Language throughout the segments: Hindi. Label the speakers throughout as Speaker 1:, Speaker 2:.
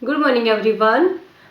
Speaker 1: Good morning everyone,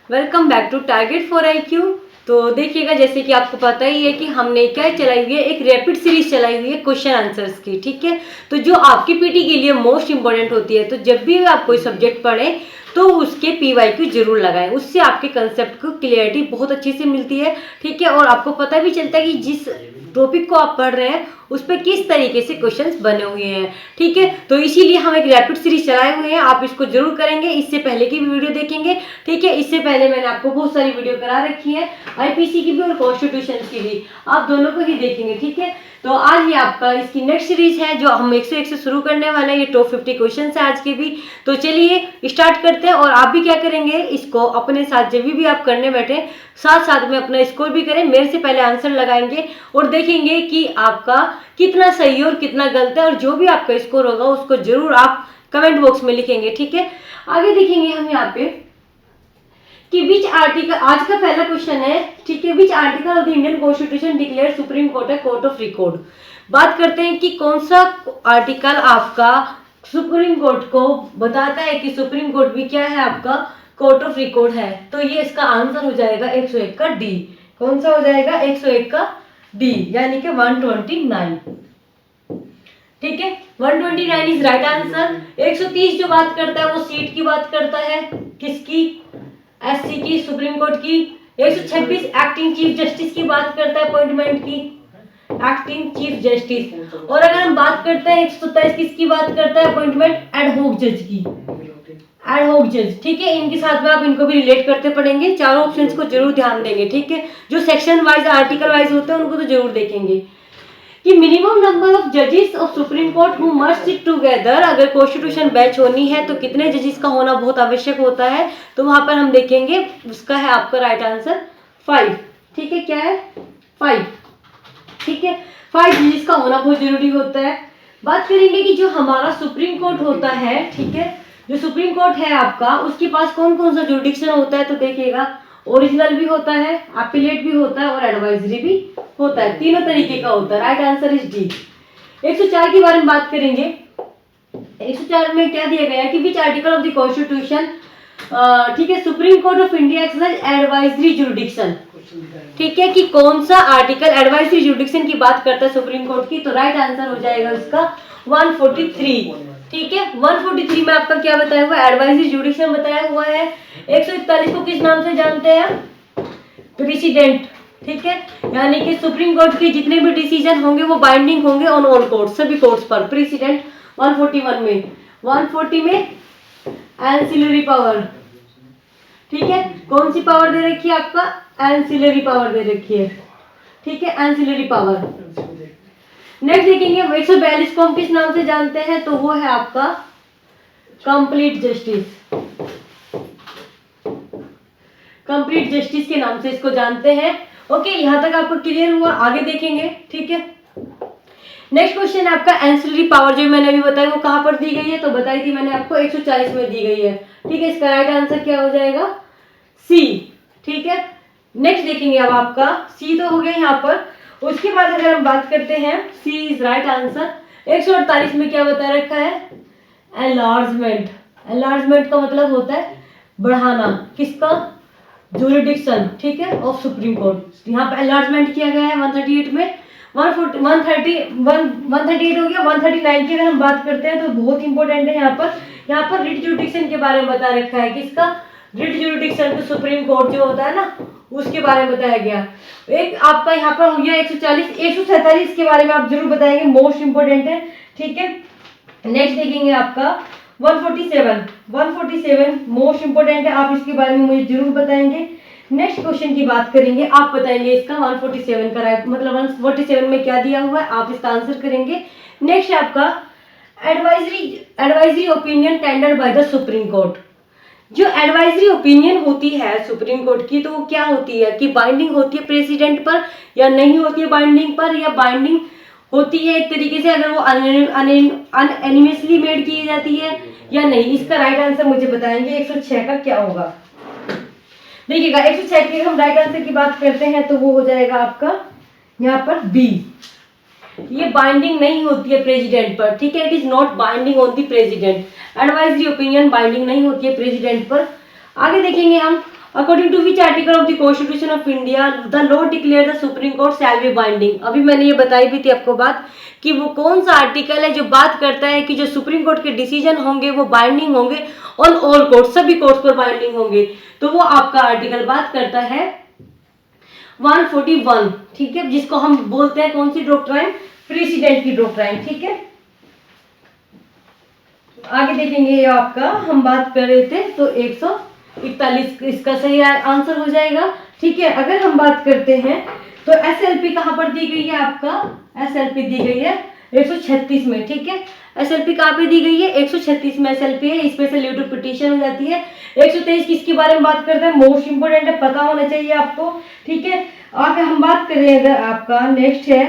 Speaker 1: welcome back to target for IQ। तो देखिएगा, जैसे कि आपको पता ही है कि हमने क्या चलाई हुई है, एक रैपिड सीरीज चलाई हुई है क्वेश्चन आंसर्स की। ठीक है, तो जो आपकी पीटी के लिए मोस्ट इंपॉर्टेंट होती है, तो जब भी आप कोई सब्जेक्ट पढ़ें तो उसके PYQ जरूर लगाएं, उससे आपके कंसेप्ट को क्लियरिटी बहुत अच्छी से मिलती है। ठीक है, और आपको पता भी चलता है कि जिस टॉपिक को आप पढ़ रहे हैं उस पर किस तरीके से क्वेश्चंस बने हुए हैं। ठीक है, तो इसीलिए हम एक रैपिड सीरीज चलाए हुए हैं, आप इसको जरूर करेंगे। इससे पहले की भी वीडियो देखेंगे। ठीक है, इससे पहले मैंने आपको बहुत सारी वीडियो करा रखी है, IPC की भी और कॉन्स्टिट्यूशन की भी, आप दोनों को ही देखेंगे। ठीक है, तो आज ये आपका इसकी नेक्स्ट सीरीज है जो हम 101 से शुरू करने वाले हैं। ये टॉप 50 क्वेश्चन है आज के भी। तो चलिए स्टार्ट करते हैं। और आप भी क्या करेंगे, इसको अपने साथ जब भी आप करने बैठे साथ साथ में अपना स्कोर भी करें, मेरे से पहले आंसर लगाएंगे और देखेंगे कि आपका कितना सही है और कितना गलत है, और जो भी आपका स्कोर होगा उसको जरूर आप कमेंट बॉक्स में लिखेंगे। ठीक है, आगे देखेंगे हम यहाँ पे कि विच आर्टिकल, आज का पहला क्वेश्चन है। ठीक है, विच article of the Indian constitution declare supreme court है कोर्ट ऑफ रिकॉर्ड। बात करते हैं कि कौन सा आर्टिकल आपका सुप्रीम कोर्ट को बताता है कि सुप्रीम कोर्ट भी क्या है, आपका कोर्ट ऑफ रिकॉर्ड है। तो ये इसका आंसर हो जाएगा 101 का डी। कौन सा हो जाएगा? 101 का डी, यानी कि 129। ठीक है, 129 इज राइट आंसर। 130 जो बात करता है वो सीट की बात करता है, किसकी? SC की, सुप्रीम कोर्ट की। 126 एक्टिंग चीफ जस्टिस की बात करता है, अपॉइंटमेंट की, एक्टिंग चीफ जस्टिस। और अगर हम बात करते हैं 127 किसकी बात करता है? अपॉइंटमेंट एडहोक जज की, एडहोक जज। ठीक है, इनके साथ में आप इनको भी रिलेट करते पढ़ेंगे, चारों ऑप्शंस को जरूर ध्यान देंगे। ठीक है, जो सेक्शन वाइज आर्टिकल वाइज होते हैं उनको तो जरूर देखेंगे कि मिनिमम नंबर ऑफ जजेस of supreme court who must sit together. अगर कॉन्स्टिट्यूशन बेंच होनी है तो कितने जजेस का होना बहुत आवश्यक होता है, तो वहां पर हम देखेंगे, उसका है आपका राइट आंसर 5। ठीक है, क्या है? 5। ठीक है, 5 जजेस का होना बहुत जरूरी होता है। बात करेंगे कि जो हमारा सुप्रीम कोर्ट होता है, ठीक है, जो सुप्रीम कोर्ट है आपका, उसके पास कौन कौन सा जुरिडिक्शन होता है, तो देखिएगा, ओरिजिनल भी होता है, अपीलेट भी होता है और एडवाइजरी भी होता है। तीनों तरीके का होता है। Right answer is D. 104 के बारे में बात करेंगे। 104 में क्या दिया गया है कि विच आर्टिकल ऑफ द कॉन्स्टिट्यूशन, ठीक है, supreme court of India exercise advisory jurisdiction. ठीक है, कि कौन सा आर्टिकल एडवाइजरी जुरिडिक्शन की बात करता है सुप्रीम कोर्ट की, तो राइट आंसर हो जाएगा इसका 143। ठीक है, 143 में आपका क्या बताया हुआ है? एडवाइजरी जुरिडिक्शन बताया हुआ है। 141 को किस नाम से जानते हैं? प्रेसिडेंट। ठीक है, यानी कि सुप्रीम कोर्ट के जितने भी डिसीजन होंगे वो बाइंडिंग होंगे ऑन ऑल कोर्ट, सभी कोर्ट्स पर। प्रेसिडेंट 141 में, 140 में एंसिलरी पावर। ठीक है, कौन सी पावर दे रखी है आपका? एंसिलरी पावर दे रखी है। ठीक है, एंसिलरी पावर। नेक्स्ट देखेंगे 142 को हम किस नाम से जानते हैं, तो वो है आपका कंप्लीट जस्टिस। कंप्लीट जस्टिस के नाम से इसको जानते हैं। ओके, यहां तक आपको क्लियर हुआ? आगे देखेंगे। ठीक है, नेक्स्ट क्वेश्चन है आपका एंसिलरी पावर, जो मैंने अभी बताया वो कहां पर दी गई है, तो बताई थी मैंने आपको 140 में दी गई है। ठीक है, इसका राइट आंसर क्या हो जाएगा? सी। ठीक है, नेक्स्ट देखेंगे अब आपका सी तो हो गया यहाँ पर। उसके बाद अगर हम बात करते हैं, सी इज राइट आंसर। 148 में क्या बता रखा है? एनलार्जमेंट। एनलार्जमेंट का मतलब होता है बढ़ाना, किसका? जुरिडिक्शन। ठीक है, ऑफ सुप्रीम कोर्ट। यहाँ पर एनलार्जमेंट किया गया है 138 में। 138 हो गया। 139 की अगर हम बात करते हैं तो बहुत इंपॉर्टेंट है यहाँ पर रिट जुरिडिक्शन के बारे में बता रखा है। किसका? रिट जुरिडिक्शन, तो सुप्रीम कोर्ट जो होता है ना, उसके बारे में बताया गया। एक आपका यहाँ पर हो गया 140। 147 के बारे में आप जरूर बताएंगे, मोस्ट इंपोर्टेंट है। ठीक है, नेक्स्ट देखेंगे आपका 147 मोस्ट इंपोर्टेंट है, आप इसके बारे में मुझे जरूर बताएंगे। नेक्स्ट क्वेश्चन की बात करेंगे, आप बताएंगे इसका 147 का राइट, मतलब 147 में क्या दिया हुआ है, आप इसका आंसर करेंगे। नेक्स्ट आपका advisory opinion tendered by the supreme court. जो एडवाइजरी ओपिनियन होती है सुप्रीम कोर्ट की, तो वो क्या होती है कि बाइंडिंग होती है प्रेसिडेंट पर या नहीं होती है बाइंडिंग पर, या बाइंडिंग होती है एक तरीके से अगर वो अनएनिमसली मेड की जाती है या नहीं। इसका राइट आंसर मुझे बताएंगे 106 का क्या होगा। देखिएगा 106 की हम राइट आंसर की बात करते हैं तो वो हो जाएगा आपका यहाँ पर बी। ये बाइंडिंग नहीं होती है प्रेसिडेंट पर। ठीक है, it is not binding on the president. Advisory opinion binding नहीं होती है प्रेसिडेंट पर। आगे देखेंगे हम, according to which article of the constitution of India the law declare the supreme court shall be binding. अभी मैंने ये बताई भी थी आपको बात कि वो कौन सा आर्टिकल है जो बात करता है कि जो सुप्रीम कोर्ट के डिसीजन होंगे वो बाइंडिंग होंगे ऑन ऑल कोर्ट, सभी कोर्ट्स पर बाइंडिंग होंगे। तो वो आपका आर्टिकल बात करता है 141, ठीक है, जिसको हम बोलते हैं कौन सी डॉक्ट्राइन, प्रेसिडेंट की डॉक्ट्राइन, ठीक है। आगे देखेंगे ये आपका हम बात कर रहे थे तो 141 इसका सही आंसर हो जाएगा, ठीक है। अगर हम बात करते हैं तो एसएलपी कहां पर दी गई है, आपका एसएलपी दी गई है 136 में, ठीक है। एसएलपी कहां पे दी गई है, 136 में एसएलपी है, स्पेशल लीव टू पिटीशन हो जाती है। 123 किसके बारे में बात करते हैं, मोस्ट इंपोर्टेंट है, पता होना चाहिए आपको, ठीक है। आगे हम बात करें अगर आपका नेक्स्ट है,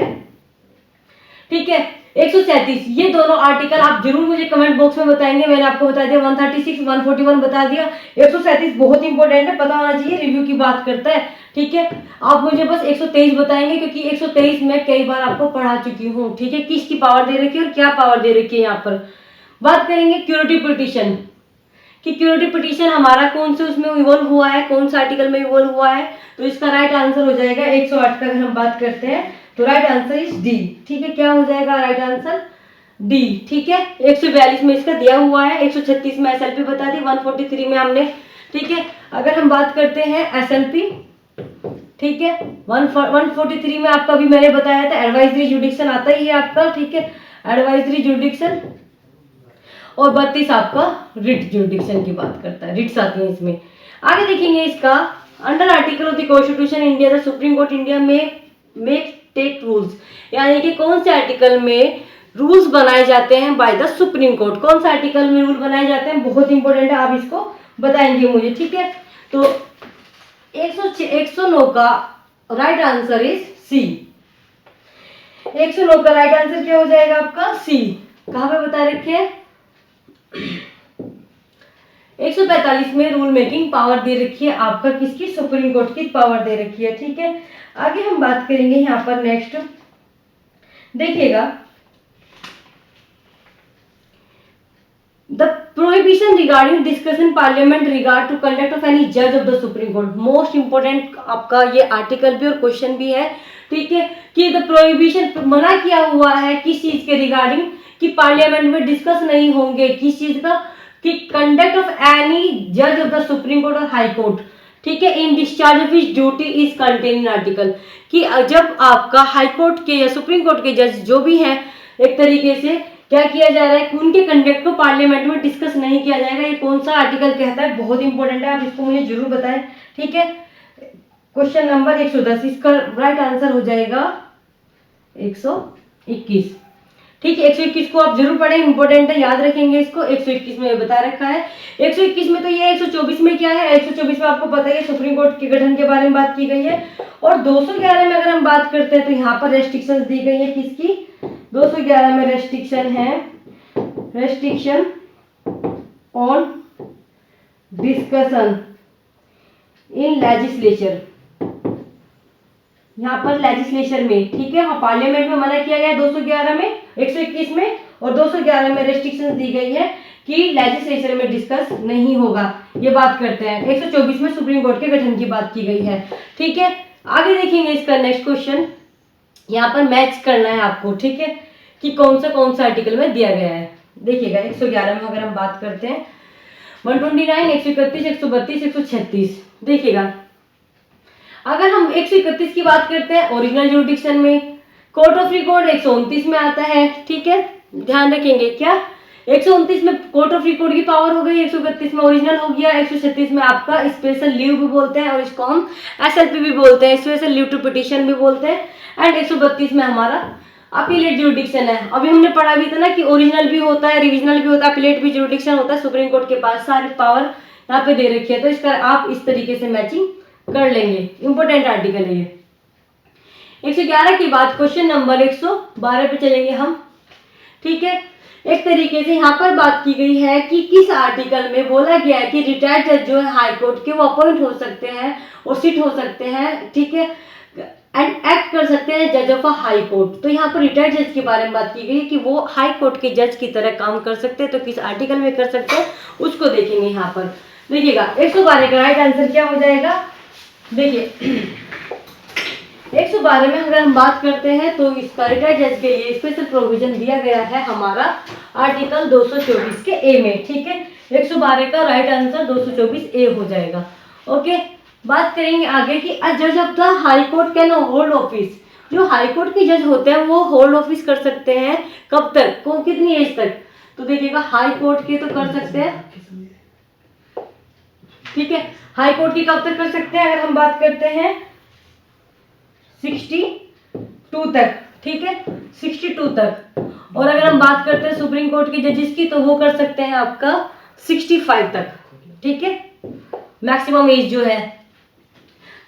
Speaker 1: ठीक है, 137, ये दोनों आर्टिकल आप जरूर मुझे कमेंट बॉक्स में बताएंगे। मैंने आपको बता दिया 136 141 बता दिया, 137 बहुत इंपॉर्टेंट है, पता होना चाहिए, रिव्यू की बात करता है, ठीक है। आप मुझे बस 123 बताएंगे क्योंकि 123 मैं कई बार आपको पढ़ा चुकी हूँ, ठीक है, किसकी पावर दे रखी है और क्या पावर दे रखी है। यहाँ पर बात करेंगे क्यूरेटिव पिटीशन कि क्यूरेटिव पिटीशन हमारा कौन से उसमें इवॉल्व हुआ है, कौन सा आर्टिकल में इवॉल्व हुआ है, तो इसका राइट आंसर हो जाएगा 108 का। अगर हम बात करते हैं तो राइट आंसर इज डी, ठीक है। क्या हो जाएगा राइट आंसर, डी, ठीक है। 142 में इसका दिया हुआ है, 136 में एसएलपी बता दी, 143 में हमने, ठीक है। अगर हम बात करते हैं एसएलपी, ठीक है, 143 में आपका भी मैंने बताया था एडवाइजरी जुडिक्शन आता ही है आपका, ठीक है, एडवाइजरी जुडिक्शन। और 32 आपका रिट जुडिक्शन की बात करता है, रिट्स आती है इसमें। आगे देखेंगे इसका, under article of the constitution India the supreme court India में मेक टेक रूल्स, यानी कि कौन से आर्टिकल में रूल्स बनाए जाते हैं बाय द सुप्रीम कोर्ट, कौन सा आर्टिकल में रूल बनाए जाते हैं, बहुत इंपॉर्टेंट है, आप इसको बताएंगे मुझे, ठीक है। तो 109 का राइट आंसर इज सी, 109 का राइट आंसर क्या हो जाएगा आपका, सी। कहां पे बता रखे हैं, 145 में रूल मेकिंग पावर दे रखी है आपका, किसकी, सुप्रीम कोर्ट की पावर दे रखी है, ठीक है। आगे हम बात करेंगे यहाँ पर नेक्स्ट, देखिएगा the prohibition regarding discussion parliament regard to conduct of any जज of the supreme court, most important आपका ये आर्टिकल भी और क्वेश्चन भी है, ठीक है, कि द प्रोहिबिशन मना किया हुआ है किस चीज के रिगार्डिंग, कि पार्लियामेंट में डिस्कस नहीं होंगे किस चीज का, कि कंडक्ट ऑफ एनी जज ऑफ द सुप्रीम कोर्ट और हाई कोर्ट, ठीक है, इन discharge of his duty is contain in article, कि जब आपका हाई कोर्ट के या सुप्रीम कोर्ट के जज जो भी हैं, एक तरीके से क्या किया जा रहा है, उनके कंडक्ट को पार्लियामेंट में डिस्कस नहीं किया जाएगा। ये कौन सा आर्टिकल कहता है, बहुत इंपॉर्टेंट है, आप इसको मुझे जरूर बताएं, ठीक है। क्वेश्चन नंबर 110, इसका राइट आंसर हो जाएगा 121, ठीक है। 121 को आप जरूर पढ़ें, इंपॉर्टेंट है, याद रखेंगे इसको। 121 में बता रखा है, 121 में तो ये 124 में क्या है, 124 में आपको पता है सुप्रीम कोर्ट के गठन के बारे में बात की गई है। और 211 में अगर हम बात करते हैं तो यहाँ पर रेस्ट्रिक्शंस दी गई है, किसकी, 211 में रेस्ट्रिक्शन है, restriction on discussion in legislature, यहाँ पर लेजिस्लेचर में, ठीक है, हाँ, पार्लियामेंट में मना किया गया 211 में, 121 में, और 211 में रेस्ट्रिक्शंस दी गई है कि लेजिस्लेचर में डिस्कस नहीं होगा, ये बात करते हैं। 124 में सुप्रीम कोर्ट के गठन की बात की गई है, ठीक है। आगे देखेंगे इसका नेक्स्ट क्वेश्चन, यहाँ पर मैच करना है आपको, ठीक है, कि कौन सा आर्टिकल में दिया गया है। देखिएगा 111 में अगर हम बात करते हैं 129, 131, 132, 136, देखिएगा अगर हम 131 की बात करते हैं ओरिजिनल जुरिडिक्शन में, कोर्ट ऑफ रिकॉर्ड 129 में आता है, ठीक है, ध्यान रखेंगे क्या, 129 में कोर्ट ऑफ रिकॉर्ड की पावर हो गई, 131 में ओरिजिनल हो गया, 136 में आपका स्पेशल लीव भी बोलते हैं और इसको हम एसएलपी भी बोलते हैं, स्पेशल लीव टू पिटीशन भी बोलते हैं, एंड 132 में हमारा अपीलेट जुरिडिक्शन है। अभी हमने पढ़ा भी था ना कि ओरिजिनल भी होता है, रिविजनल भी होता है, अपीलेट भी जुरिडिक्शन होता है, सुप्रीम कोर्ट के पास सारी पावर यहाँ पे दे रखी है, तो इसका आप इस तरीके से मैचिंग कर लेंगे, इंपोर्टेंट आर्टिकल है ये। 111 के बाद क्वेश्चन नंबर 112 पे चलेंगे हम, ठीक है। एक तरीके से यहाँ पर बात की गई है कि किस आर्टिकल में बोला गया है कि रिटायर्ड जज जो है हाई कोर्ट के वो अपॉइंट हो सकते हैं और सिट हो सकते हैं, ठीक है, एंड एक्ट कर सकते हैं जज ऑफ अ हाई कोर्ट। तो यहाँ पर रिटायर्ड जज के बारे में बात की गई है कि वो हाई कोर्ट के जज की तरह काम कर सकते हैं, तो किस आर्टिकल में कर सकते हैं उसको देखेंगे यहाँ पर। देखिएगा 112 का राइट आंसर क्या हो जाएगा। देखिए 112 में अगर हम बात करते हैं तो इसका रिटायर्ड जज के लिए स्पेशल प्रोविजन दिया गया है हमारा आर्टिकल 224 के ए में, ठीक है। 112 का राइट आंसर 224 ए हो जाएगा। ओके, बात करेंगे आगे कि अ जज of the high court can hold office. जो हाई कोर्ट के जज होते हैं वो होल्ड ऑफिस कर सकते हैं कब तक, को कितनी एज तक। तो देखिएगा हाई कोर्ट के तो कर सकते हैं, ठीक है। हाई कोर्ट की कब तक कर सकते हैं, अगर हम बात करते हैं 62 तक, ठीक है, 62 तक। और अगर हम बात करते हैं सुप्रीम कोर्ट के जजेस की तो वो कर सकते हैं आपका 65 तक, ठीक है, मैक्सिमम एज जो है।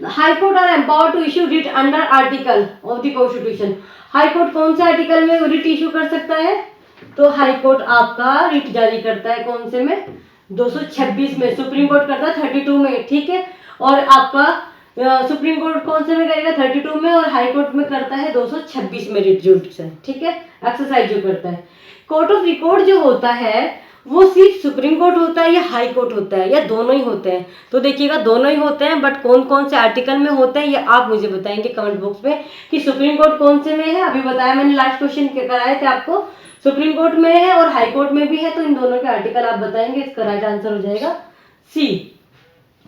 Speaker 1: High court are empowered to issue writ under article of the constitution. High court कौन से आर्टिकल में रिट इश्यू कर सकता है, तो हाई कोर्ट आपका रिट जारी करता है कौन से में, 226 में। सुप्रीम कोर्ट करता है 32 में, ठीक है। और आपका सुप्रीम कोर्ट कौन से में करेगा, 32 में, और हाई कोर्ट में करता है 226 में रिट जुडिक्शन, ठीक है, एक्सरसाइज जो करता है। कोर्ट ऑफ रिकॉर्ड जो होता है वो सिर्फ सुप्रीम कोर्ट होता है या हाई कोर्ट होता है, या दोनों ही होते हैं। तो देखिएगा दोनों ही होते हैं, बट कौन कौन से आर्टिकल में होते हैं ये आप मुझे बताएंगे कमेंट बॉक्स में कि सुप्रीम कोर्ट कौन से में है। अभी बताया मैंने, लास्ट क्वेश्चन कराए थे आपको, सुप्रीम कोर्ट में है और हाई कोर्ट में भी है, तो इन दोनों के आर्टिकल आप बताएंगे। इसका राइट आंसर हो जाएगा C,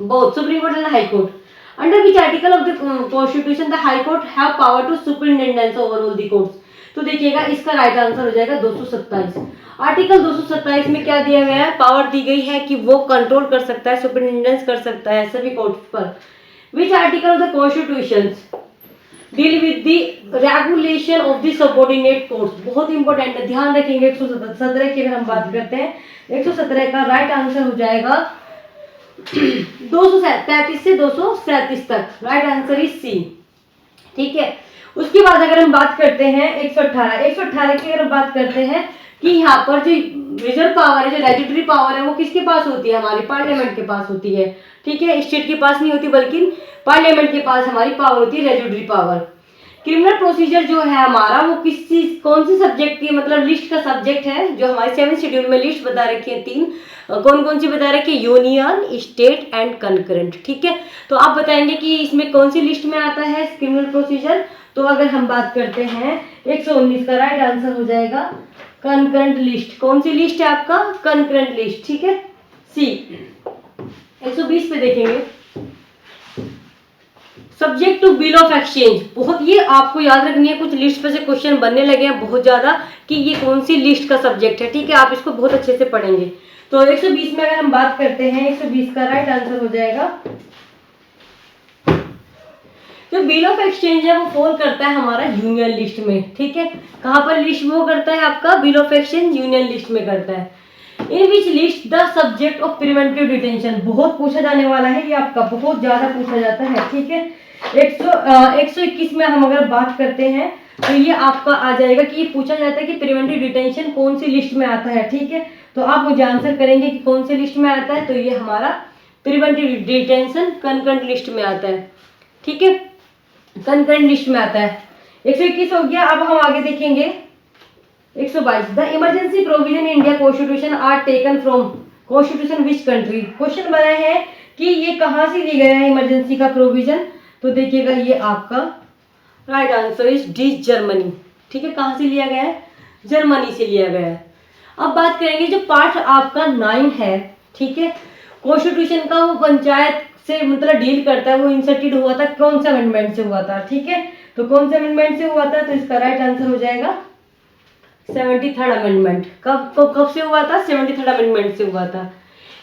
Speaker 1: both supreme court and high court. Under which article of the constitution the high court have power to superintendence over all the courts. तो देखिएगा इसका राइट आंसर हो जाएगा 227। आर्टिकल 227 में क्या दिया गया है, पावर दी गई है कि वो कंट्रोल कर सकता है, सुपरिटेंडेंस कर सकता है सभी कोर्ट्स पर। विच article of the constitution deal with the regulation of the subordinate courts. बहुत इंपॉर्टेंट है, ध्यान रखेंगे। 117 की अगर हम बात करते हैं, 117 का राइट आंसर हो जाएगा 233 से 237 तक, राइट आंसर इज सी, ठीक है। उसके बाद अगर हम बात करते हैं 118 की अगर हम बात करते हैं कि यहाँ पर जो रिजर्व पावर है, जो रेजिडरी पावर है, वो किसके पास होती है, हमारी पार्लियामेंट के पास होती है, ठीक है। स्टेट के पास नहीं होती, बल्कि पार्लियामेंट के पास हमारी पावर होती है, रेजिडरी पावर। क्रिमिनल प्रोसीजर जो है हमारा वो किस चीज, कौन सी सब्जेक्ट की, मतलब लिस्ट का सब्जेक्ट है, जो हमारे 7 शेड्यूल में लिस्ट बता रखी है, 3 कौन कौन सी बता रखी है, यूनियन, स्टेट एंड कंकरेंट, ठीक है। तो आप बताएंगे कि इसमें कौन सी लिस्ट में आता है क्रिमिनल प्रोसीजर। तो अगर हम बात करते हैं 119 का राइट आंसर हो जाएगा कंकरेंट लिस्ट। कौन सी लिस्ट है आपका, कंकरेंट लिस्ट, ठीक है, सी। 120 पे देखेंगे subject to bill of exchange. बहुत ये आपको याद रखनी है, कुछ लिस्ट पे से क्वेश्चन बनने लगे हैं बहुत ज्यादा कि ये कौन सी लिस्ट का सब्जेक्ट है, ठीक है। आप इसको बहुत अच्छे से पढ़ेंगे। तो 120 में अगर हम बात करते हैं, 120 का राइट आंसर हो जाएगा, जो बिल ऑफ एक्सचेंज है वो फॉल करता है हमारा यूनियन लिस्ट में, ठीक है। कहाँ पर लिस्ट वो करता है आपका, bill of exchange union list में करता है। In which list the subject of preventive detention. बहुत पूछा जाने वाला है ये आपका, बहुत ज्यादा पूछा जाता है, ठीक है। 121 में हम अगर बात करते हैं तो ये आपका आ जाएगा कि ये पूछा जाता है कि प्रिवेंटिव डिटेंशन कौन सी लिस्ट में आता है, ठीक है। तो आप मुझे आंसर करेंगे कि कौन सी लिस्ट में आता है, तो ये हमारा प्रिवेंटिव डिटेंशन कंकरेंट लिस्ट में आता है, ठीक है, कंकरेंट लिस्ट में आता है। 121 हो गया। अब हम आगे देखेंगे 122, the emergency provision in India constitution are taken from constitution which country. Question बना है कि ये कहाँ से लिया गया है इमरजेंसी का प्रोविजन। तो देखिएगा ये आपका right answer is D, Germany, ठीक है। कहाँ से लिया गया है, जर्मनी से लिया गया है। अब बात करेंगे जो पार्ट आपका 9 है, ठीक है, कॉन्स्टिट्यूशन का, वो पंचायत से मतलब डील करता है, वो इंसर्टेड हुआ था कौन से अमेंडमेंट से हुआ था, ठीक है। तो कौन से अमेंडमेंट से हुआ था, तो इसका राइट आंसर हो जाएगा 73rd अमेंडमेंट। कब से हुआ था, 73rd अमेंडमेंट से हुआ था।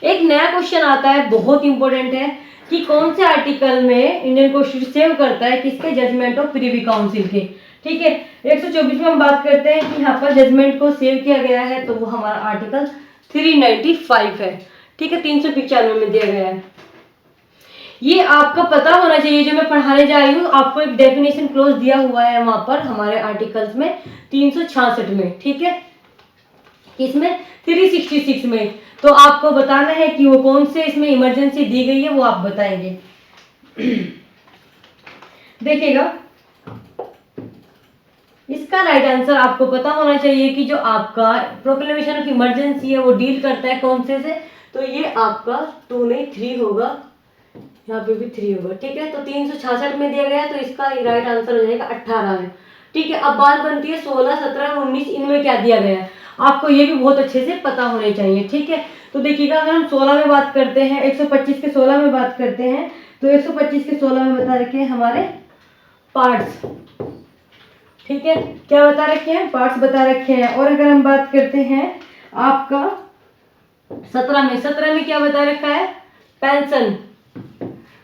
Speaker 1: एक नया क्वेश्चन आता है, बहुत इंपॉर्टेंट है, कि कौन से आर्टिकल में इंडियन कॉन्स्टिट्यूशन सेव करता है किसके, जजमेंट ऑफ प्रीवी काउंसिल के, ठीक है। 124 में हम बात करते हैं कि यहाँ पर जजमेंट को सेव किया गया है, तो वो हमारा आर्टिकल 395 है, ठीक है, 395 में दिया गया है। ये आपका पता होना चाहिए, जो मैं पढ़ाने जा रही हूँ आपको एक डेफिनेशन क्लोज दिया हुआ है वहां पर हमारे आर्टिकल्स में 366 में, ठीक है, इसमें 366 में। तो आपको बताना है कि वो कौन से इसमें इमरजेंसी दी गई है, वो आप बताएंगे। देखिएगा इसका राइट आंसर आपको पता होना चाहिए कि जो आपका प्रोक्लेमेशन ऑफ इमरजेंसी है वो डील करता है कौन से, तो ये आपका 2 नहीं 3 होगा, यहाँ पे भी 3 होगा, ठीक है। तो 366 में दिया गया है, तो इसका राइट आंसर हो जाएगा 18 है, ठीक है। अब बात बनती है 16, 17 और 19 इनमें क्या दिया गया है, आपको ये भी बहुत अच्छे से पता होने चाहिए, ठीक है। तो देखिएगा अगर हम 16 में बात करते हैं, 125 के 16 में बात करते हैं, तो 125 के 16 में बता रखे हैं हमारे पार्ट्स, ठीक है। क्या बता रखे हैं, पार्ट्स बता रखे हैं। और अगर हम बात करते हैं आपका 17 में क्या बता रखा है, पेंशन,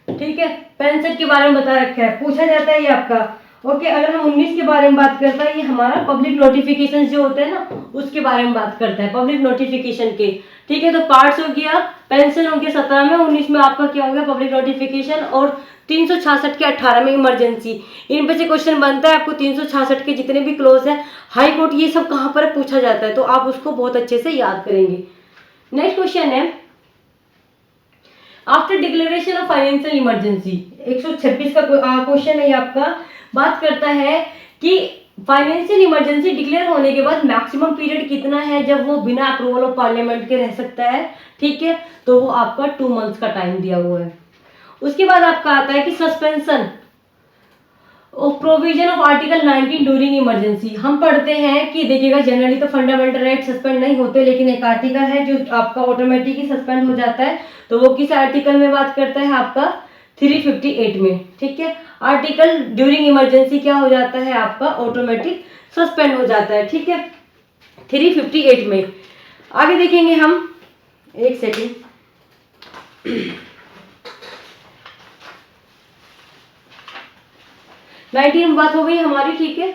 Speaker 1: ठीक है, पेंशन के बारे में बता रखा है, पूछा जाता है ये आपका। ओके, अगर हम 19 के बारे में बात करते हैं, ये हमारा पब्लिक नोटिफिकेशन जो होते हैं ना, उसके बारे में बात करता है, पब्लिक नोटिफिकेशन के, ठीक है। तो पार्ट्स हो गया, पेंशन हो गया 17 में, 19 में आपका क्या हो गया, पब्लिक नोटिफिकेशन, और 366 के 18 में इमरजेंसी। इन पे से क्वेश्चन बनता है आपको, 366 के जितने भी क्लोज है, हाई कोर्ट, ये सब कहाँ पर पूछा जाता है, तो आप उसको बहुत अच्छे से याद करेंगे। नेक्स्ट क्वेश्चन है, after declaration of financial emergency, 126 का क्वेश्चन है ये आपका, बात करता है कि फाइनेंशियल इमरजेंसी डिक्लेयर होने के बाद मैक्सिमम पीरियड कितना है जब वो बिना अप्रूवल ऑफ पार्लियामेंट के रह सकता है, ठीक है। तो वो आपका 2 मंथ्स का टाइम दिया हुआ है। उसके बाद आपका आता है कि suspension of provision of article 19 during emergency. हम पढ़ते हैं कि देखिएगा जनरली तो फंडामेंटल राइट सस्पेंड नहीं होते, लेकिन एक आर्टिकल है जो आपका ऑटोमेटिकली सस्पेंड हो जाता है, तो वो किस आर्टिकल में बात करता है, आपका 358 में, ठीक है। आर्टिकल ड्यूरिंग इमरजेंसी क्या हो जाता है, आपका ऑटोमेटिक सस्पेंड हो जाता है, ठीक है, 358 में। आगे देखेंगे हम, एक सेकेंड, 19 बात हो गई हमारी, ठीक है,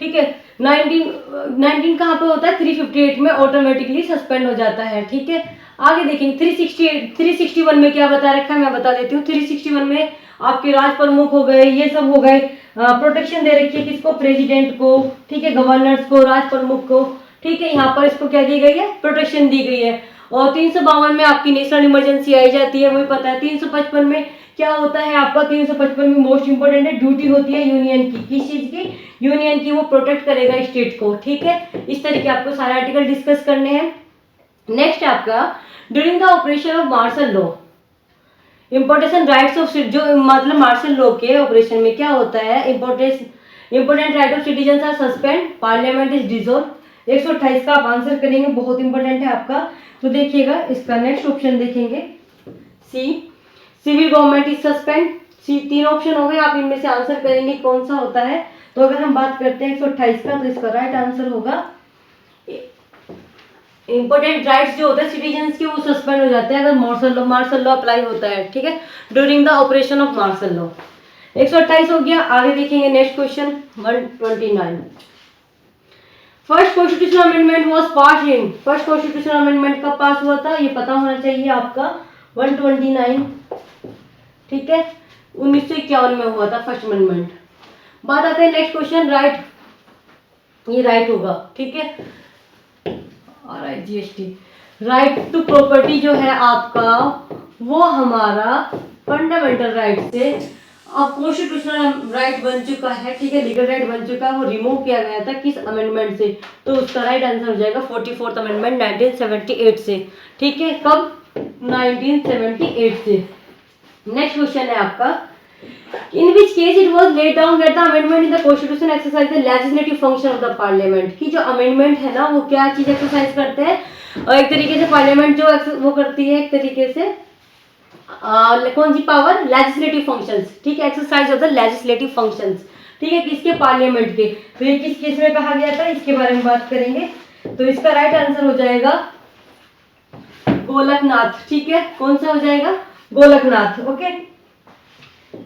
Speaker 1: ठीक है। 19 कहाँ पे होता है, 358 में ऑटोमेटिकली सस्पेंड हो जाता है, ठीक है। आगे देखेंगे 361 में क्या बता रखा है, मैं बता देती हूँ। 361 में आपके राज प्रमुख हो गए, ये सब हो गए, प्रोटेक्शन दे रखी है किसको, प्रेसिडेंट को, ठीक है, गवर्नर्स को, राज प्रमुख को, ठीक है। यहाँ पर इसको क्या दी गई है, प्रोटेक्शन दी गई है। और 352 में आपकी नेशनल इमरजेंसी आई जाती है, वही पता है। 355 में क्या होता है आपका, 355 में मोस्ट इंपोर्टेंट है, ड्यूटी होती है यूनियन की, किस चीज की, यूनियन की, वो प्रोटेक्ट करेगा स्टेट को, ठीक है। इस तरीके आपको सारे आर्टिकल डिस्कस करने हैं। नेक्स्ट आपका, during the operation of martial law, important rights of, जो मतलब मार्शल लॉ के ऑपरेशन में क्या होता है, important right of citizen are suspend, parliament is dissolve. 128 का आप आंसर करेंगे, बहुत इंपॉर्टेंट है आपका। तो देखिएगा इसका नेक्स्ट ऑप्शन देखेंगे, C, civil government is suspend. C, 3 option हो गए, आप इनमें से आंसर करेंगे कौन सा होता है। तो अगर हम बात करते हैं 128 का, तो इसका राइट आंसर होगा, इंपोर्टेंट राइट्स जो होते हैं सिटीजन्स के, वो सस्पेंड हो जाते हैं अगर मार्शल लॉ अप्लाई होता है, ठीक है, during the operation of martial law. 128 हो गया। आगे देखेंगे next question 129, first constitutional amendment was pass in, first constitutional amendment कब पास हुआ था, ये पता होना चाहिए आपका, 129, ठीक है, 1951 में हुआ था फर्स्ट अमेंडमेंट। बात आते हैं नेक्स्ट क्वेश्चन, राइट, ये राइट होगा, ठीक है, GST, राइट टू प्रॉपर्टी जो है आपका, वो हमारा फंडामेंटल राइट से अब कॉन्स्टिट्यूशनल राइट बन चुका है, ठीक है, लीगल राइट बन चुका है। वो रिमूव किया गया था किस अमेंडमेंट से, तो उसका राइट आंसर हो जाएगा 44th अमेंडमेंट 1978 से, ठीक है, कब, 1978 से। नेक्स्ट क्वेश्चन है आपका, in which case it was laid down that the amendment in the constitution exercise the legislative function of the parliament, की जो अमेंडमेंट है ना, वो क्या चीज एक्सरसाइज करते हैं, और एक तरीके से पार्लियामेंट जो वो करती है, एक तरीके से कौन सी पावर, लेजिस्लेटिव फंक्शंस, ठीक है, exercise of the legislative functions, ठीक है, किसके, पार्लियामेंट के। तो ये किस केस में कहा गया था, इसके बारे में बात करेंगे। तो इसका राइट आंसर हो जाएगा गोलकनाथ, ठीक है, कौन सा हो जाएगा, Golaknath, okay,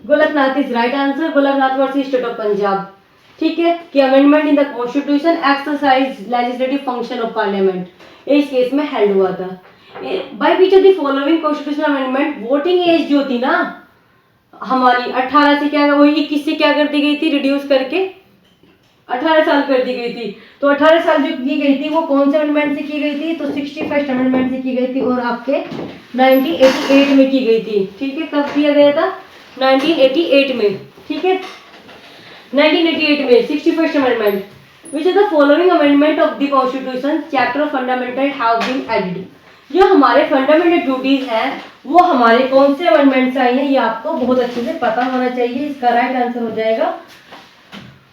Speaker 1: Golaknath is right answer, Golaknath versus state of Punjab, ठीक है, कि amendment in the constitution exercise legislative function of parliament, इस केस में हेल्ड हुआ था। By which of the following constitutional amendment voting age जो थी ना हमारी 18 से क्या, वो 21 से क्या कर दी गई थी, रिड्यूस करके 18 साल कर दी गई थी। तो 18 साल जो की गई थी वो कौन से अमेंडमेंट से की गई थी, तो 61st अमेंडमेंट से की गई थी, और आपके 1988 में की गई थी, ठीक है, कब किया गया था, 1988 में, ठीक है, 1988 में 61st amendment. Which of the following amendment of the Constitution chapter of fundamental have been added? जो हमारे फंडामेंटल ड्यूटीज हैं वो हमारे कौन से अमेंडमेंट से आई है, ये आपको बहुत अच्छे से पता होना चाहिए। इसका राइट आंसर हो जाएगा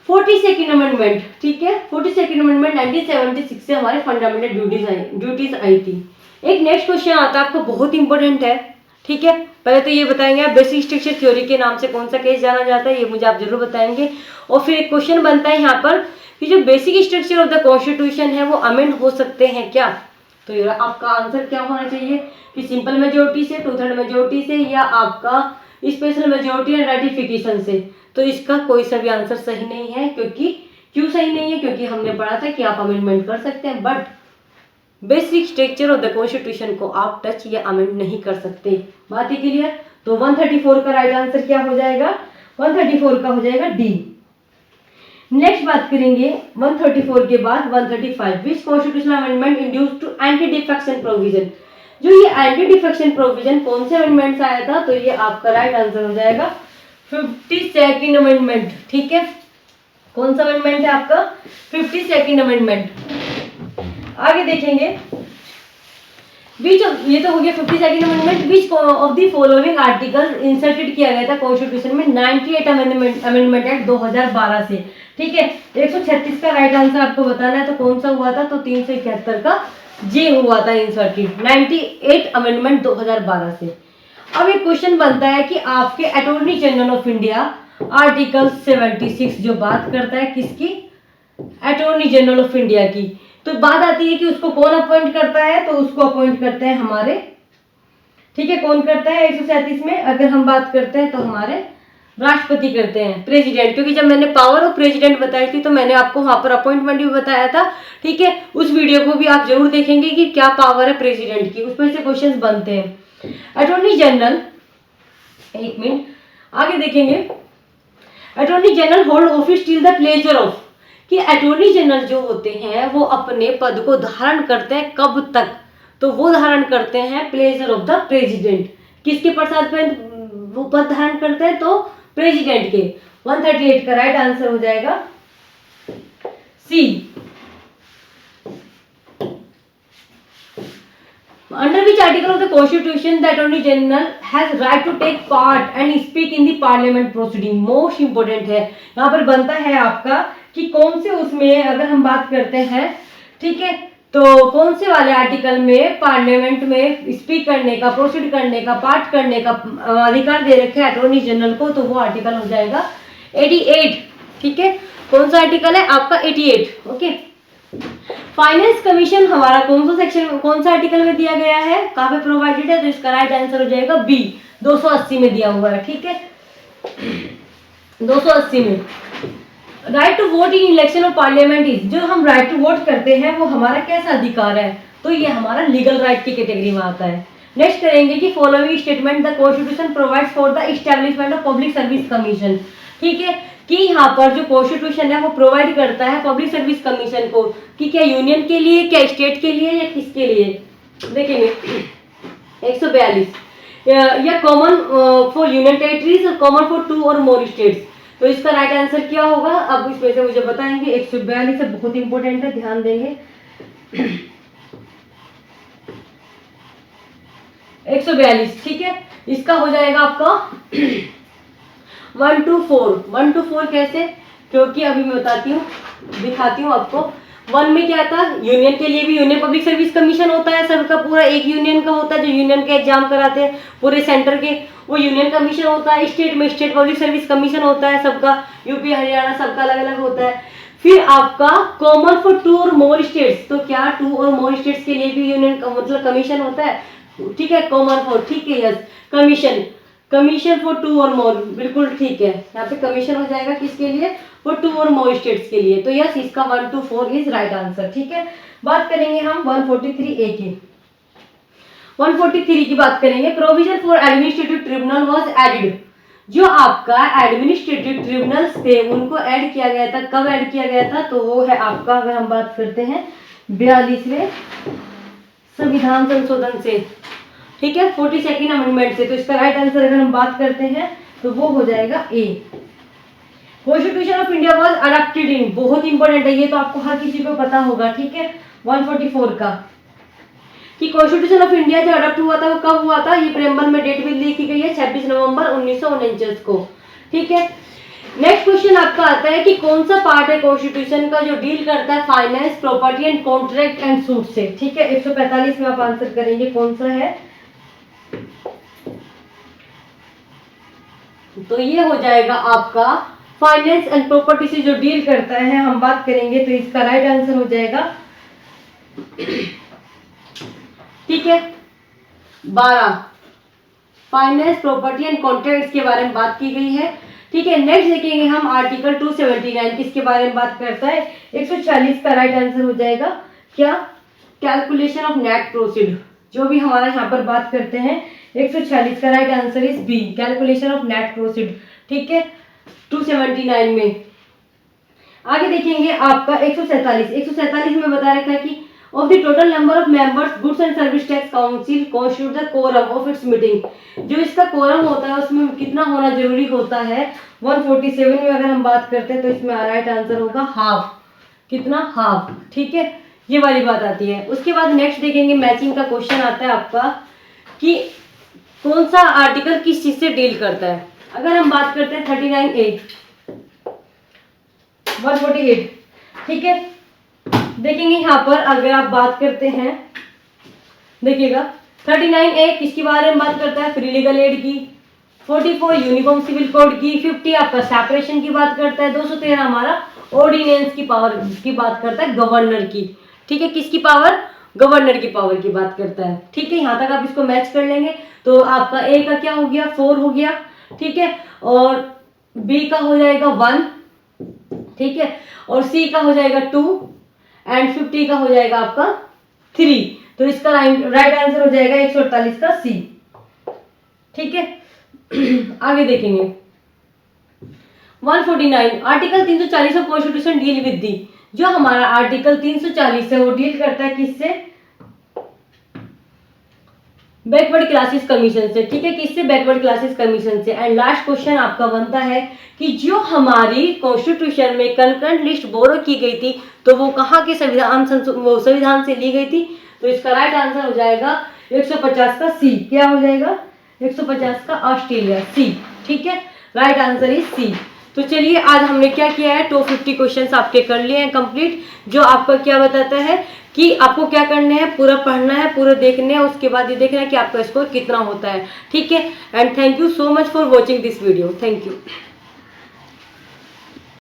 Speaker 1: 42nd अमेंडमेंट। ठीक है, 42nd अमेंडमेंट 1976 से हमारे फंडामेंटल ड्यूटीज आई थी। एक नेक्स्ट क्वेश्चन आता है आपको, बहुत इंपॉर्टेंट है। ठीक है, पहले तो ये बताएंगे आप बेसिक स्ट्रक्चर थ्योरी के नाम से कौन सा केस जाना जाता है, ये मुझे आप जरूर बताएंगे। और फिर एक क्वेश्चन बनता है यहाँ पर कि जो basic structure of the constitution है वो अमेंड हो सकते हैं क्या। तो ये आपका आंसर क्या होना चाहिए कि सिंपल मेजोरिटी से, 2/3 मेजोरिटी से, या आपका स्पेशल मेजोरिटी एंड रेटिफिकेशन से। तो इसका कोई सा भी आंसर सही नहीं है, क्योंकि क्यों सही नहीं है, क्योंकि हमने पढ़ा था कि आप अमेंडमेंट कर सकते हैं but basic structure of the constitution को आप टच या अमेंड नहीं कर सकते। बात ही क्लियर। तो 134 का राइट आंसर क्या हो जाएगा, 134 का हो जाएगा डी। नेक्स्ट बात करेंगे 134 के बाद 135, which constitutional amendment induced to anti defection provision. जो ये एंटी डिफेक्शन प्रोविजन कौन से अमेंडमेंट से आया था, तो ये आपका राइट आंसर हो जाएगा 52nd अमेंडमेंट। ठीक है, कौन सा अमेंडमेंट है आपका, 52nd अमेंडमेंट। आगे देखेंगे बीच ये तो हो गया 52nd amendment. Beach of the following article inserted किया गया था कॉन्स्टिट्यूशन में 98 अमेंडमेंट एक्ट 2012 से। ठीक है, 136 का राइट आंसर आपको बताना है। तो कौन सा हुआ था, तो 371 का जे हुआ था इंसर्टेड 98 अमेंडमेंट 2012 से। अब एक क्वेश्चन बनता है कि आपके attorney general of India article 76 जो बात करता है किसकी, अटॉर्नी जनरल ऑफ इंडिया की। तो बात आती है कि उसको कौन अपॉइंट करता है, तो उसको अपॉइंट करते हैं हमारे, ठीक है, कौन करता है 137 में अगर हम बात करते हैं तो हमारे राष्ट्रपति करते हैं, प्रेसिडेंट। क्योंकि जब मैंने पावर ऑफ प्रेसिडेंट बताई थी तो मैंने आपको वहां पर अपॉइंटमेंट भी बताया था। ठीक है, उस वीडियो को भी आप जरूर देखेंगे कि क्या पावर है प्रेसिडेंट की, उस पर से क्वेश्चन बनते हैं। अटॉर्नी जनरल, एक मिनट आगे देखेंगे, attorney general hold office till the pleasure of, कि अटॉर्नी जनरल जो होते हैं वो अपने पद को धारण करते हैं कब तक, तो वो धारण करते हैं प्लेजर ऑफ द प्रेसिडेंट। किसके प्रसाद पर वो पद धारण करते हैं, तो प्रेसिडेंट के। 138 का राइट आंसर हो जाएगा सी। Under which article of the Constitution the Attorney General has right to take part and speak in the Parliament proceeding? Most important है, यहाँ पर बनता है आपका कि कौन से उसमें अगर हम बात करते हैं, ठीक है, तो कौन से वाले आर्टिकल में पार्लियामेंट में स्पीक करने का, प्रोसीड करने का, पार्ट करने का अधिकार दे रखे हैं अटॉर्नी जनरल को, तो वो आर्टिकल हो जाएगा 88। ठीक है, कौन सा आर्टिकल है आपका 88। ओके, फाइनेंस कमीशन हमारा कौन सा सेक्शन, कौन सा आर्टिकल में दिया गया है, कहाँ पे प्रोवाइडेड है, तो इसका राइट आंसर हो जाएगा बी, 280 में दिया हुआ है। ठीक है, 280 में right to vote in election of parliament is, जो हम राइट टू वोट करते हैं वो हमारा कैसा अधिकार है, तो ये हमारा लीगल राइट की कैटेगरी में आता है। नेक्स्ट करेंगे कि following statement the constitution provides for the establishment of public service commission. ठीक है, कि यहाँ पर जो कॉन्स्टिट्यूशन है वो प्रोवाइड करता है पब्लिक सर्विस कमीशन को, कि क्या यूनियन के लिए, क्या स्टेट के लिए, या किसके लिए। देखेंगे 142 या common for union territories, common for 2 और मोर स्टेट्स। तो इसका राइट आंसर क्या होगा, अब इसमें से मुझे बताएंगे। 142 है, बहुत इंपॉर्टेंट है, ध्यान देंगे। 142, ठीक है, इसका हो जाएगा आपका 124 कैसे, क्योंकि अभी मैं बताती हूँ, दिखाती हूँ आपको। 1 में क्या था, यूनियन के लिए भी यूनियन पब्लिक सर्विस कमीशन होता है, सबका पूरा एक यूनियन का होता है, जो यूनियन के एग्जाम कराते हैं पूरे सेंटर के, वो यूनियन कमीशन होता है। स्टेट में स्टेट पब्लिक सर्विस कमीशन होता है, सबका यूपी हरियाणा सबका अलग अलग होता है। फिर आपका कॉमन फॉर 2 और मोर स्टेट्स, तो क्या 2 और मोर स्टेट्स के लिए भी यूनियन मतलब कमीशन होता है। ठीक है, कॉमन फॉर, ठीक है, यस, कमीशन फॉर 2 और मोर, बिल्कुल ठीक है, यहाँ पे कमीशन हो जाएगा किसके लिए, फॉर 2 और मोर स्टेट्स के लिए। तो यस, इसका 124 इज राइट आंसर। ठीक है, बात करेंगे हम 143 ए की। 143 की बात करेंगे, provision for administrative tribunal was added. जो आपका एडमिनिस्ट्रेटिव ट्रिब्यूनल्स थे उनको ऐड किया गया था, कब ऐड किया गया था, तो वो है आपका, अगर हम बात करते हैं 42वें संविधान संशोधन से। ठीक है, 42nd अमेंडमेंट से। तो इसका राइट आंसर अगर हम बात करते हैं तो वो हो जाएगा A. Constitution of India was adopted in, बहुत इंपॉर्टेंट है ये, तो आपको हर किसी को पता होगा। ठीक है, 144 का कि कॉन्स्टिट्यूशन ऑफ इंडिया जो अडॉप्ट हुआ था वो कब हुआ था, ये प्रेम्बल में डेट भी लिखी गई है 26 नवंबर 1949 को। ठीक है, नेक्स्ट क्वेश्चन आपका आता है कि कौन सा पार्ट है कॉन्स्टिट्यूशन का जो डील करता है finance, property and contract and suit से। ठीक है, 145 में आप आंसर करेंगे कौन सा है। तो ये हो जाएगा आपका फाइनेंस एंड प्रॉपर्टी से जो डील करता है हम बात करेंगे, तो इसका राइट आंसर हो जाएगा ठीक है 12, फाइनेंस, प्रॉपर्टी एंड कॉन्ट्रैक्ट्स के बारे में बात की गई है। ठीक है, नेक्स्ट देखेंगे हम आर्टिकल 279 किसके बारे में बात करता है। 146 का राइट आंसर हो जाएगा क्या, कैलकुलेशन ऑफ नेट प्रोसीड। जो भी हमारा यहाँ पर बात करते हैं 146 का right answer is B, calculation of net proceed. ठीक है, 279 में आगे देखेंगे आपका 147 में बता रखा है कि of the total number of members goods and service tax council constitute the quorum of its meeting. जो इसका कोरम होता है उसमें कितना होना जरूरी होता है। 147 में अगर हम बात करते हैं तो इसमें राइट आंसर होगा हाफ, कितना, हाफ। ठीक है, ये वाली बात आती है। उसके बाद नेक्स्ट देखेंगे मैचिंग का क्वेश्चन आता है आपका कि कौन सा आर्टिकल किस चीज से डील करता है। अगर हम बात करते हैं 39A 148। ठीक है, देखेंगे यहाँ पर अगर आप बात करते हैं, देखिएगा 39A किसके बारे में बात करता है, फ्री लीगल एड की। 44 यूनिफॉर्म सिविल कोड की। 50 आपका सेपरेशन की बात करता है। 213 हमारा ऑर्डिनेंस की पावर की बात करता है, गवर्नर की। ठीक है, किसकी पावर, गवर्नर की पावर की बात करता है। ठीक है, यहाँ तक आप इसको मैच कर लेंगे तो आपका ए का क्या हो गया, 4 हो गया। ठीक है, और बी का हो जाएगा 1। ठीक है, और सी का हो जाएगा 2 एंड 50 का हो जाएगा आपका 3। तो इसका राइट आंसर हो जाएगा 148 का सी। ठीक है, आगे देखेंगे 149 article 340 of constitution deal with the. जो हमारा आर्टिकल 340 है वो डील करता है किससे, बैकवर्ड क्लासेस कमीशन से। ठीक है, किससे, बैकवर्ड क्लासेस कमीशन से। एंड लास्ट क्वेश्चन आपका बनता है कि जो हमारी कॉन्स्टिट्यूशन में कंकरेंट लिस्ट बोरो की गई थी तो वो कहाँ के संविधान से ली गई थी। तो इसका राइट आंसर हो जाएगा 150 का सी। क्या हो जाएगा, 150 का ऑस्ट्रेलिया, सी। ठीक है, राइट आंसर इज सी। तो चलिए आज हमने क्या किया है, 250 क्वेश्चंस आपके कर लिए हैं कंप्लीट। जो आपका क्या बताता है कि आपको क्या करना है, पूरा पढ़ना है, पूरा देखना है, उसके बाद ये देखना है कि आपका स्कोर कितना होता है। ठीक है, and thank you so much for watching this video. Thank you.